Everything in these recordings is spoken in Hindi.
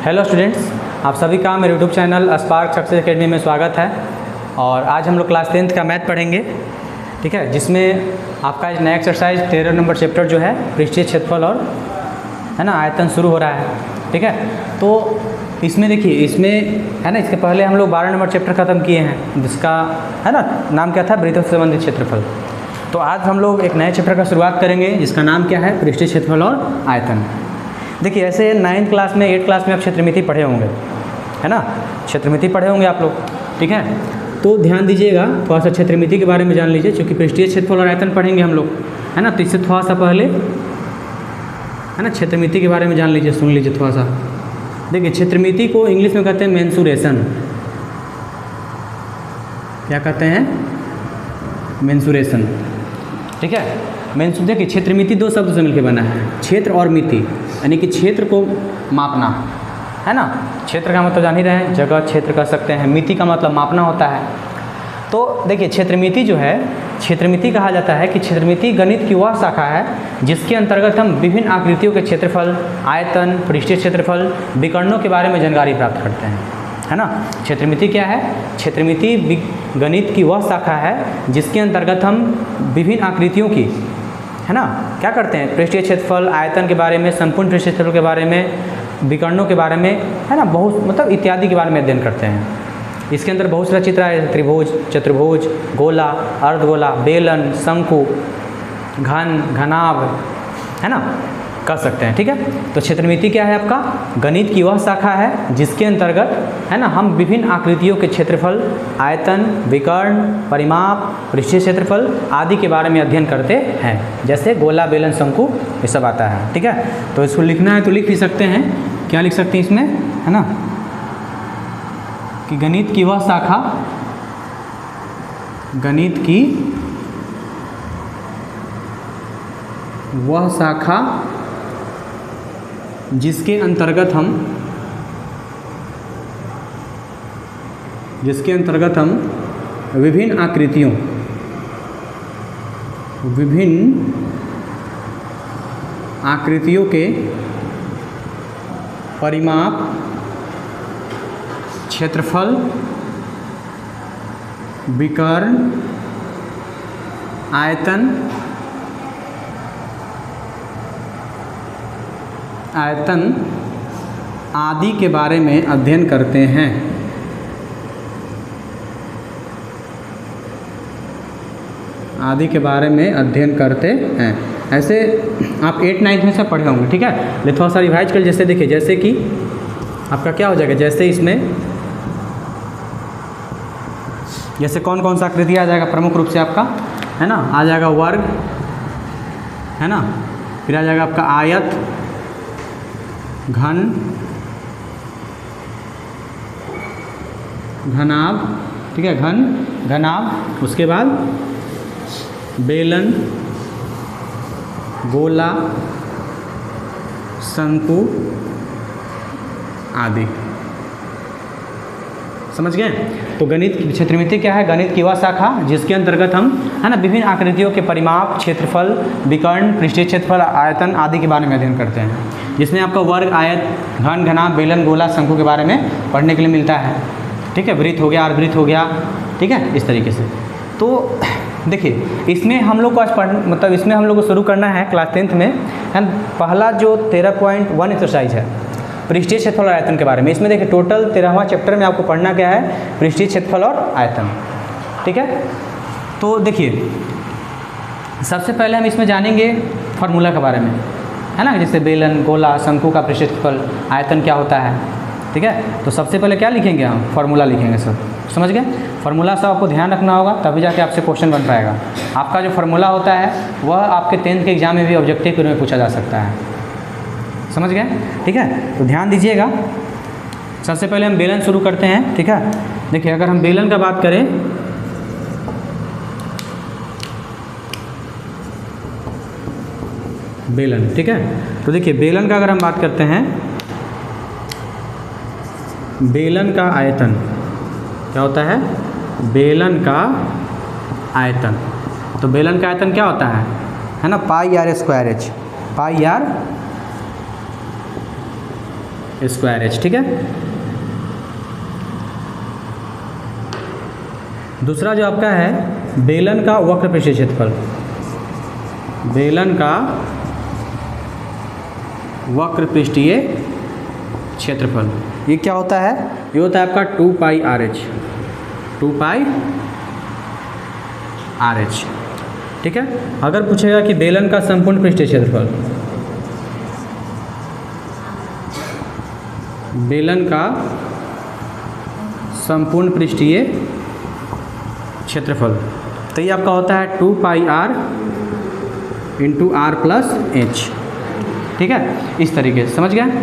हेलो स्टूडेंट्स, आप सभी का मेरे YouTube channel spark success academy में स्वागत है। और आज हम लोग क्लास 10th का मैथ पढ़ेंगे, ठीक है, जिसमें आपका नया एक्सरसाइज 13 नंबर चैप्टर जो है पृष्ठीय क्षेत्रफल और है ना आयतन शुरू हो रहा है, ठीक है। तो इसमें देखिए, इसमें है ना, इसके पहले हम लोग 12 नंबर चैप्टर ख़त्म किए हैं, जिसका है ना नाम क्या था, वृत्त से संबंधित क्षेत्रफल। तो आज हम लोग एक नए चैप्टर का शुरुआत करेंगे जिसका नाम क्या है, पृष्ठीय क्षेत्रफल और आयतन। देखिए, ऐसे 9th क्लास में 8th क्लास में आप क्षेत्रमिति पढ़े होंगे, है ना, क्षेत्रमिति पढ़े होंगे आप लोग, ठीक है। तो ध्यान दीजिएगा, थोड़ा सा क्षेत्रमिति के बारे में जान लीजिए, क्योंकि पृष्ठीय क्षेत्रफल और आयतन पढ़ेंगे हम लोग, है ना। तो इससे थोड़ा सा पहले है ना क्षेत्रमिति के बारे में जान लीजिए, सुन लीजिए थोड़ा सा। देखिए, क्षेत्रमिति को इंग्लिश में कहते हैं मेंसुरेशन। क्या कहते हैं? मेंसुरेशन, ठीक है। देखिए, क्षेत्रमिति दो शब्द से मिलकर बना है, क्षेत्र और मिति, यानी कि क्षेत्र को मापना, है ना। क्षेत्र का मतलब जान ही रहे हैं, जगह क्षेत्र कह सकते हैं। मिति का मतलब मापना होता है। तो देखिए, क्षेत्रमिति जो है, क्षेत्रमिति कहा जाता है कि क्षेत्रमिति गणित की वह शाखा है जिसके अंतर्गत हम विभिन्न आकृतियों के क्षेत्रफल, आयतन, पृष्ठीय क्षेत्रफल, विकर्णों के बारे में जानकारी प्राप्त करते हैं, है ना। क्षेत्रमिति क्या है? क्षेत्रमिति गणित की वह शाखा है जिसके अंतर्गत हम विभिन्न आकृतियों की, है ना, क्या करते हैं, पृष्ठीय क्षेत्रफल, आयतन के बारे में, संपूर्ण पृष्ठीय क्षेत्रफल के बारे में, विकर्णों के बारे में, है ना, बहुत मतलब इत्यादि के बारे में अध्ययन करते हैं। इसके अंदर बहुत सारा चित्र है, त्रिभुज, चतुर्भुज, गोला, अर्धगोला, बेलन, शंकु, घन, घनाभ, है ना, कर सकते हैं, ठीक है। तो क्षेत्रमिति क्या है? आपका गणित की वह शाखा है जिसके अंतर्गत, है ना, हम विभिन्न आकृतियों के क्षेत्रफल, आयतन, विकर्ण, परिमाप, पृष्ठीय क्षेत्रफल आदि के बारे में अध्ययन करते हैं। जैसे गोला, बेलन, शंकु, ये सब आता है, ठीक है। तो इसको लिखना है तो लिख भी सकते हैं। क्या लिख सकते हैं इसमें, है ना, कि गणित की वह शाखा, गणित की वह शाखा जिसके अंतर्गत हम विभिन्न आकृतियों के परिमाप, क्षेत्रफल, विकर्ण, आयतन आदि के बारे में अध्ययन करते हैं। आदि के बारे में अध्ययन करते हैं। ऐसे आप 8th 9th में सब पढ़े होंगे, ठीक है। लेकिन थोड़ा सा रिवाइज कर, जैसे देखिए, जैसे कि आपका क्या हो जाएगा, जैसे इसमें जैसे कौन कौन सा आकृति आ जाएगा प्रमुख रूप से आपका, है ना, आ जाएगा वर्ग, है ना, फिर आ जाएगा आपका आयत, घन, घनाभ, ठीक है, घन, घनाभ, उसके बाद बेलन, गोला, शंकु आदि। समझ गए? तो गणित की क्षेत्रमिति क्या है? गणित की वह शाखा जिसके अंतर्गत हम, है ना, विभिन्न आकृतियों के परिमाप, क्षेत्रफल, विकर्ण, पृष्ठीय क्षेत्रफल, आयतन आदि के बारे में अध्ययन करते हैं, जिसमें आपका वर्ग, आयत, घन, घनाभ, बेलन, गोला, शंकु के बारे में पढ़ने के लिए मिलता है, ठीक है। वृत्त हो गया, अर्धवृत्त हो गया, ठीक है, इस तरीके से। तो देखिए, इसमें हम लोग को आज मतलब इसमें हम लोग को शुरू करना है क्लास 10th में, है ना, पहला जो 13.1 एक्सरसाइज है पृष्ठीय क्षेत्रफल और आयतन के बारे में। इसमें देखिए, टोटल 13वां चैप्टर में आपको पढ़ना क्या है, पृष्ठीय क्षेत्रफल और आयतन, ठीक है। तो देखिए, सबसे पहले हम इसमें जानेंगे फार्मूला के बारे में, है ना, जैसे बेलन, गोला, शंकु का पृष्ठीय क्षेत्रफल, आयतन क्या होता है, ठीक है। तो सबसे पहले क्या लिखेंगे हम? फार्मूला लिखेंगे सब, समझ गए। फार्मूला सब आपको ध्यान रखना होगा, तभी जाके आपसे क्वेश्चन बन पाएगा। आपका जो फार्मूला होता है वह आपके 10th के एग्जाम में भी ऑब्जेक्टिव के रूप में पूछा जा सकता है, समझ गए, ठीक है। तो ध्यान दीजिएगा, सबसे पहले हम बेलन शुरू करते हैं, ठीक है। देखिए, अगर हम बेलन का बात करें, बेलन, ठीक है। तो देखिए, बेलन का अगर हम बात करते हैं, बेलन का आयतन क्या होता है? बेलन का आयतन। तो बेलन का आयतन क्या होता है ना, pi r square h, pi r square h. ठीक है, दूसरा जो आपका है बेलन का वक्र पृष्ठीय क्षेत्रफल, बेलन का वक्र पृष्ठीय क्षेत्रफल, ये क्या होता है? ये होता है आपका 2 pi R H, 2 pi R H. ठीक है, अगर पूछेगा कि बेलन का संपूर्ण पृष्ठीय क्षेत्रफल, बेलन का संपूर्ण पृष्ठीय क्षेत्रफल, तो ये आपका होता है 2 pi r into r plus h. ठीक है, इस तरीके से समझ गए?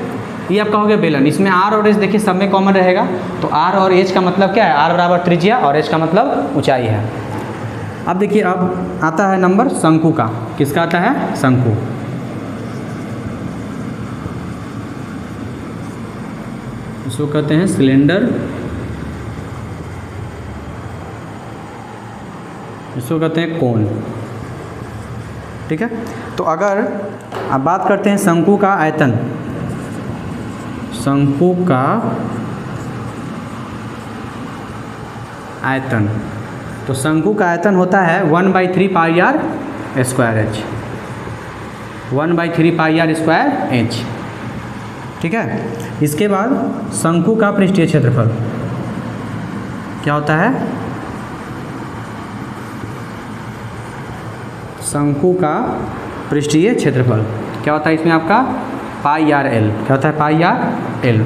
ये आपका हो गया बेलन। इसमें आर और एच देखिए सब में कॉमन रहेगा, तो आर और एच का मतलब क्या है? आर बराबर त्रिज्या और एच का मतलब ऊंचाई है। अब देखिए, अब आता है नंबर शंकु का। किसका आता है? शंकु। इसको कहते हैं सिलेंडर, इसको कहते हैं कोन। ठीक है, तो अगर अब बात करते हैं शंकु का आयतन, शंकु का आयतन, तो शंकु का आयतन होता है 1/3 pi r square h, 1/3 pi r square h. ठीक है, इसके बाद शंकु का पृष्ठीय क्षेत्रफल क्या होता है? शंकु का पृष्ठीय क्षेत्रफल क्या होता है? इसमें आपका पाई आर एल। क्या होता है? पाई आर एल।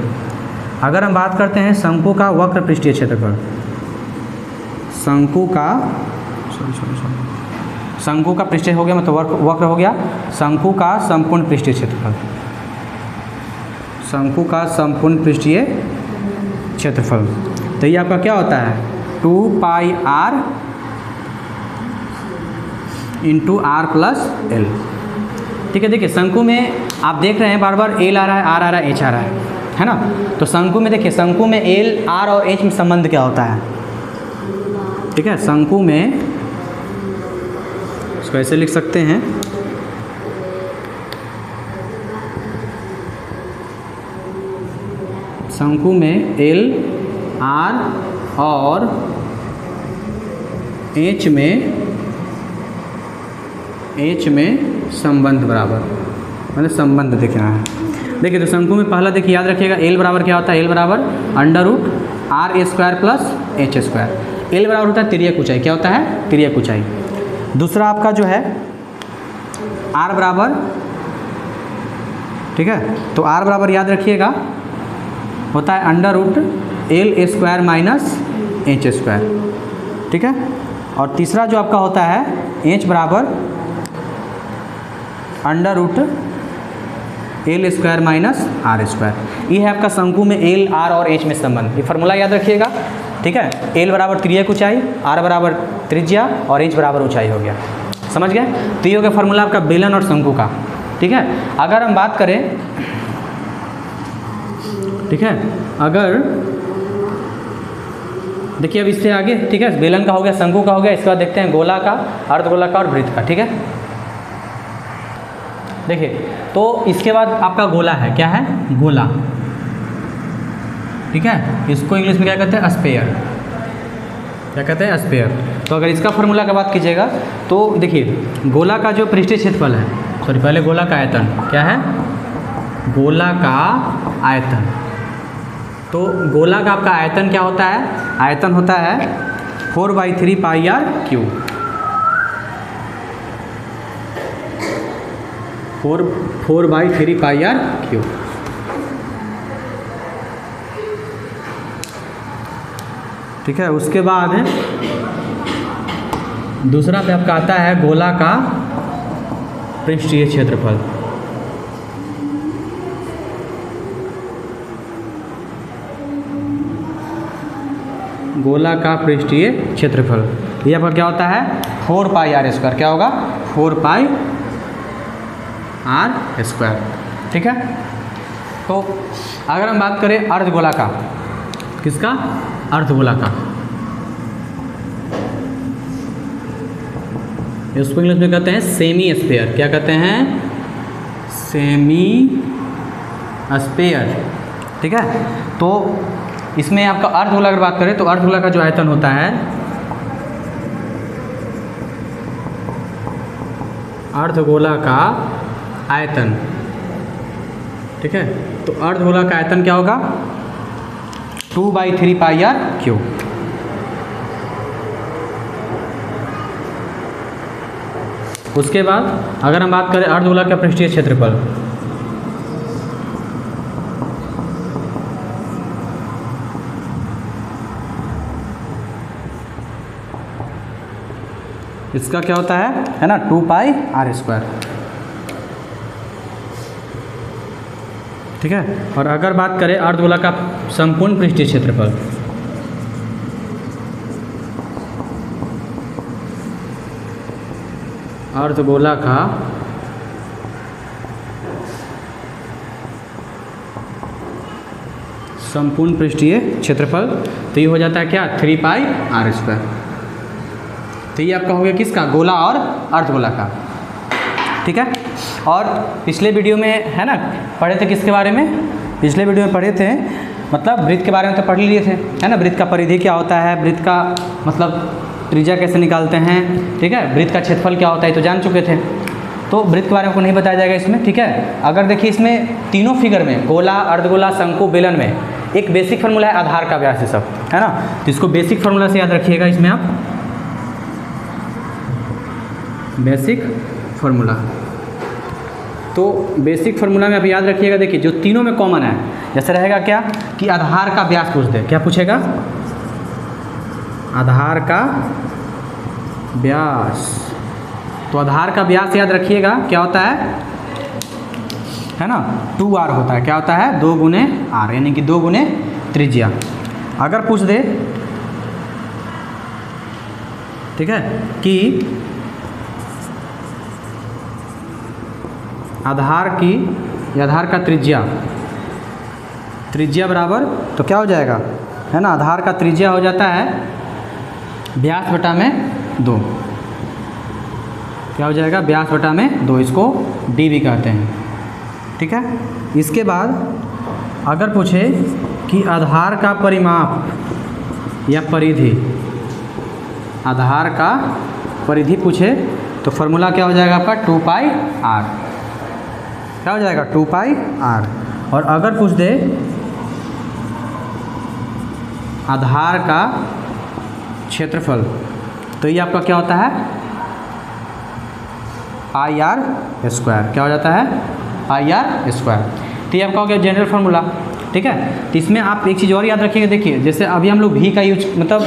अगर हम बात करते हैं शंकु का वक्र पृष्ठीय क्षेत्रफल, शंकु का शंकु का पृष्ठीय हो गया मतलब वक्र हो गया, शंकु का संपूर्ण पृष्ठीय क्षेत्रफल, शंकु का संपूर्ण पृष्ठीय क्षेत्रफल, तो ये आपका क्या होता है? 2 pi r into r plus l. ठीक है, देखिए शंकु में आप देख रहे हैं बार बार एल आ रहा है, आर आ रहा है, एच आ रहा है ना? तो शंकु में देखिए, शंकु में एल, आर और एच में संबंध क्या होता है? ठीक है, शंकु में इसको ऐसे लिख सकते हैं, शंकु में एल, आर और एच में संबंध बराबर, मतलब संबंध दिखना है। देखिए, तो शंकु में पहला देखिए याद रखिएगा, एल बराबर क्या होता है? एल बराबर √r² plus H square. L बराबर होता है तिर्यक ऊंचाई। क्या होता है? तिर्यक ऊंचाई। दूसरा आपका जो है आर बराबर, ठीक है, तो आर बराबर याद रखिएगा होता है √L² माइनस एच स्क्वायर। ठीक है, और तीसरा जो आपका होता है एच बराबर √L² माइनस आर स्क्वायर। ये है आपका शंकु में एल, आर और एच में संबंध। ये फार्मूला याद रखिएगा। ठीक है, एल बराबर तिर्यक ऊंचाई, आर बराबर त्रिज्या और एच बराबर ऊंचाई हो गया। समझ गए? तो ये हो गया फार्मूला आपका बेलन और शंकु का। ठीक है, अगर हम बात करें, ठीक है, अगर देखिए अब इससे आगे, ठीक है, बेलन का हो गया, शंकु का हो गया, इसके बाद देखते हैं गोला का, अर्धगोला का और वृत्त का। ठीक है, देखिए, तो इसके बाद आपका गोला है। क्या है? गोला। ठीक है, इसको इंग्लिश में क्या कहते हैं? स्फीयर। क्या कहते हैं? स्फीयर। तो अगर इसका फार्मूला का बात कीजिएगा तो देखिए, गोला का जो पृष्ठीय क्षेत्रफल है, सॉरी पहले गोला का आयतन क्या है? गोला का आयतन। तो गोला का आपका आयतन क्या होता है? आयतन होता है 4/3 pi r cube. 4/3 pi r cube. ठीक है, उसके बाद दूसरा पे आपका आता है गोला का पृष्ठीय क्षेत्रफल। गोला का पृष्ठीय क्षेत्रफल, ये आपका क्या होता है? 4 पाई आर स्क्वायर। क्या होगा? 4 पाई आर स्क्वायर। ठीक है, तो अगर हम बात करें अर्धगोला का, किसका? अर्धगोला का। इसको इंग्लिश में कहते हैं सेमी स्फीयर। क्या कहते हैं? Semi sphere. ठीक है। तो इसमें आपका अर्धगोला अगर बात करें तो अर्धगोला का जो आयतन होता है, अर्धगोला का आयतन, ठीक है, तो अर्धगोला का आयतन क्या होगा 2/3πr³। उसके बाद अगर हम बात करें अर्धगोला का पृष्ठीय क्षेत्रफल, इसका क्या होता है ना 2πr², ठीक है। और अगर बात करें अर्धगोला का संपूर्ण पृष्ठीय क्षेत्रफल, अर्धगोला का संपूर्ण पृष्ठीय क्षेत्रफल, तो ये हो जाता है क्या 3πr²। तो ये आपका हो गया किसका, गोला और अर्धगोला का, ठीक है। और पिछले वीडियो में है ना पढ़े थे किसके बारे में, पिछले वीडियो में पढ़े थे मतलब वृत्त के बारे में तो पढ़ लिए थे, है ना। वृत्त का परिधि क्या होता है, वृत्त का मतलब त्रिज्या कैसे निकालते हैं, ठीक है। वृत्त का क्षेत्रफल क्या होता है तो जान चुके थे, तो वृत्त के बारे में आपको नहीं बताया जाएगा इसमें, ठीक है। अगर देखिए इसमें तीनों फिगर में गोला, अर्धगोला, शंकु, बेलन में एक बेसिक फार्मूला है आधार का व्यास, ये सब है ना। तो इसको बेसिक फार्मूला से याद रखिएगा, इसमें आप बेसिक फार्मूला, तो बेसिक फार्मूला में आप याद रखिएगा। देखिए जो तीनों में कॉमन है, जैसे रहेगा क्या कि आधार का व्यास पूछ दे, क्या पूछेगा, आधार का व्यास। तो आधार का व्यास याद रखिएगा क्या होता है ना 2r होता है, क्या होता है 2 गुने r, यानी कि 2 गुने त्रिज्या। अगर पूछ दे, ठीक है, कि आधार की या आधार का त्रिज्या, त्रिज्या बराबर तो क्या हो जाएगा है ना, आधार का त्रिज्या हो जाता है व्यास बटा में 2, क्या हो जाएगा व्यास बटा में 2, इसको d भी कहते हैं, ठीक है। इसके बाद अगर पूछे कि आधार का परिमाप या परिधि, आधार का परिधि पूछे तो फॉर्मूला क्या हो जाएगा आपका 2πr, क्या हो जाएगा 2πr। और अगर पूछ दे आधार का क्षेत्रफल, तो ये आपका क्या होता है πr², क्या हो जाता है πr²। तो ये आपका हो गया जनरल फार्मूला, ठीक है। तो इसमें आप एक चीज़ और याद रखिएगा, देखिए जैसे अभी हम लोग भी का यूज, मतलब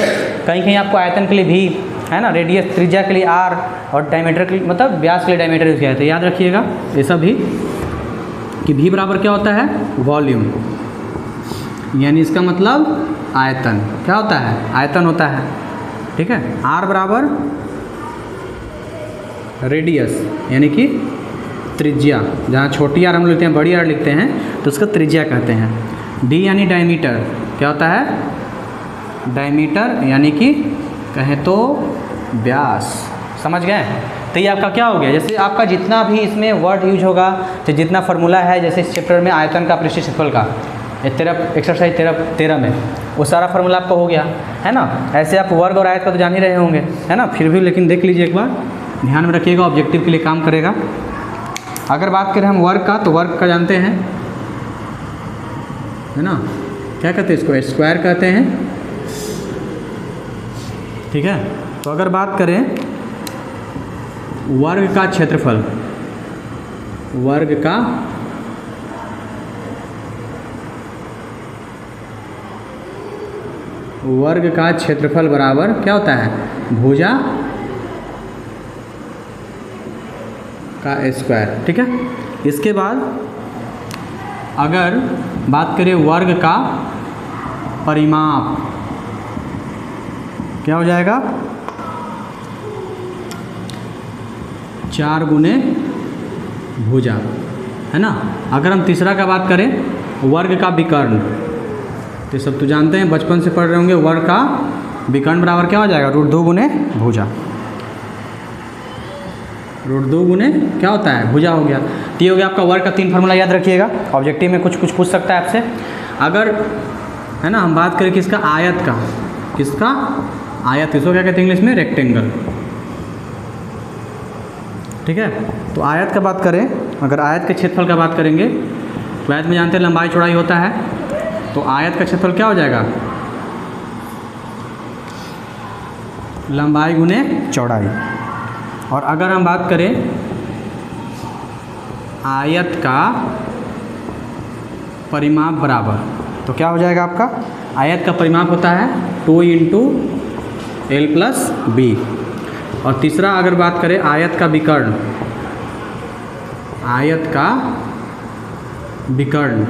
कहीं कहीं आपको आयतन के लिए भी है ना, रेडियस त्रिज्या के लिए r और डायमीटर के लिए मतलब व्यास के लिए डायमीटर यूज किया है, तो याद रखिएगा ऐसा भी कि v बराबर क्या होता है वॉल्यूम, यानी इसका मतलब आयतन, क्या होता है आयतन होता है, ठीक है। r बराबर रेडियस यानी कि त्रिज्या, जहाँ छोटी r हम लिखते हैं बड़ी r लिखते हैं तो उसका त्रिज्या कहते हैं। d यानी डायमीटर, क्या होता है डायमीटर यानी कि कहें तो व्यास, समझ गए। तो ये आपका क्या हो गया, जैसे आपका जितना भी इसमें वर्ड यूज होगा, तो जितना फार्मूला है जैसे इस चैप्टर में आयतन का पृष्ठीय क्षेत्रफल का एक्सरसाइज 13 में वो सारा फार्मूला आपका हो गया है ना। ऐसे आप वर्ग और आयत का तो जान ही रहे होंगे है ना, फिर भी लेकिन देख लीजिए एक बार, ध्यान में रखिएगा, ऑब्जेक्टिव के लिए काम करेगा। अगर बात करें हम वर्ग का, तो वर्ग का जानते हैं है ना, क्या कहते हैं इसको स्क्वायर कहते हैं, ठीक है। तो अगर बात करें वर्ग का क्षेत्रफल, वर्ग का क्षेत्रफल बराबर क्या होता है भुजा का स्क्वायर, ठीक है। इसके बाद अगर बात करें वर्ग का परिमाप, क्या हो जाएगा 4 गुने भुजा, है ना। अगर हम तीसरा का बात करें वर्ग का विकर्ण, तो सब तो जानते हैं बचपन से पढ़ रहे होंगे, वर्ग का विकर्ण बराबर क्या हो जाएगा √2 गुने भुजा, √2 गुने क्या होता है भुजा हो गया। तो ये हो गया आपका वर्ग का 3 फार्मूला, याद रखिएगा, ऑब्जेक्टिव में कुछ पूछ सकता है आपसे। अगर है ना हम बात करें किसका, आयत का, किसका आयत, इसको क्या कहते हैं इंग्लिश में, रेक्टेंगल। ठीक है, तो आयत का बात करें, अगर आयत के क्षेत्रफल का बात करेंगे तो आयत में जानते हैं लंबाई चौड़ाई होता है, तो आयत का क्षेत्रफल क्या हो जाएगा, लंबाई गुने चौड़ाई। और अगर हम बात करें आयत का परिमाप बराबर, तो क्या हो जाएगा आपका, आयत का परिमाप होता है 2 × L+B। और तीसरा अगर बात करें आयत का विकर्ण, आयत का विकर्ण,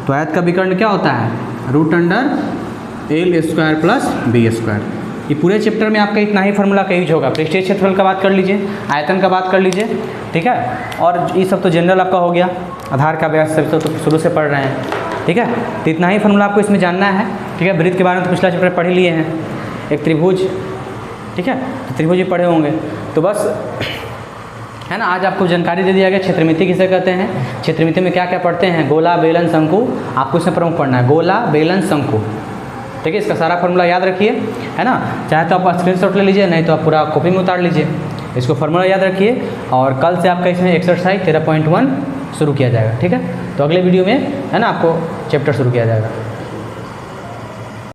तो आयत का विकर्ण क्या होता है, √L² + B²। ये पूरे चैप्टर में आपका इतना ही फार्मूला का यूज होगा। पृष्ठीय क्षेत्रफल का बात कर लीजिए, आयतन का बात कर लीजिए, ठीक है, और ये सब तो जनरल आपका हो गया, आधार का अभ्यास सब तो शुरू से पढ़ रहे हैं, ठीक है। तो इतना ही फार्मूला आपको इसमें जानना है, ठीक है। वृत्त के बारे में तो पिछला चैप्टर पढ़ ही लिए हैं, एक त्रिभुज, ठीक है, तो त्रिभुज भी पढ़े होंगे। तो बस है ना, आज आपको जानकारी दे दिया गया क्षेत्रमिति किसे कहते हैं। क्षेत्रमिति में क्या क्या पढ़ते हैं, गोला, बेलन, शंकु, आपको इसमें प्रमुख पढ़ना है, गोला, बेलन, शंकु, ठीक है। इसका सारा फार्मूला याद रखिए, है ना, चाहे तो आप स्क्रीनशॉट ले लीजिए, नहीं तो आप पूरा कॉपी में उतार लीजिए, इसको फार्मूला याद रखिए। और कल से आपका इसमें एक्सरसाइज 13.1 शुरू किया जाएगा, ठीक है। तो अगले वीडियो में है ना आपको चैप्टर शुरू किया जाएगा।